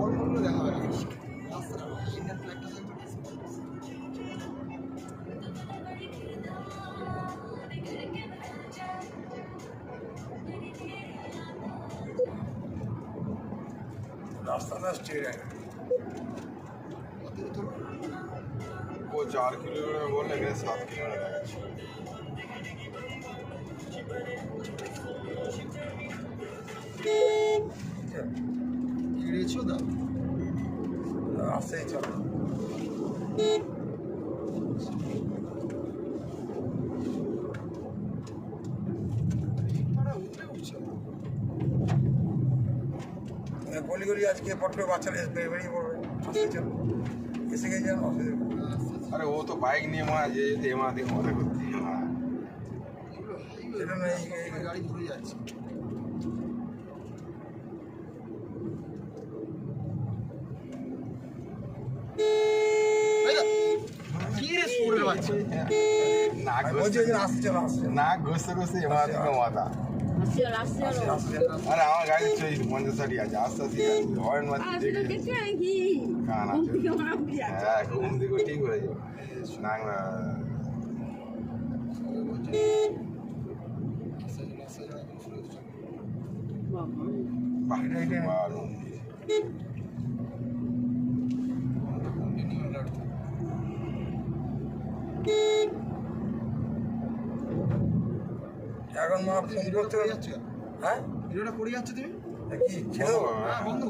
গল্পগুলো দেখাবে না রাস্তাটা ইন্ডিয়ান ফ্ল্যাগটা रास्ता में स्टे है वो 4 किलोमीटर बोल रहे हैं 7 किलोमीटर रास्ते ही चलो গলি গলি আজকে পড়বে বাচ্চারা বেরিয়ে পড়বে রাস্তায় চলো এসে গিয়ে যান अरे वो तो बाइक नहीं वहाँ ये वहाँ देखो मजा करती है हाँ সেটা না এই गाड़ी घुरे যাচ্ছে নাক ঘষতে ঘষতে এবার থেকে মাথা আরে আমার গাড়ি চলি 50-60 আছে আস্তে আস্তে হরেন মারতে হ্যাঁ ঘুম দিকে ঠিক হয়ে যাবে নাক এখন মা ফোন করতে যাচ্ছে হ্যাঁ ভিডিওটা করে যাচ্ছে তুমি কি ছিল বন্ধ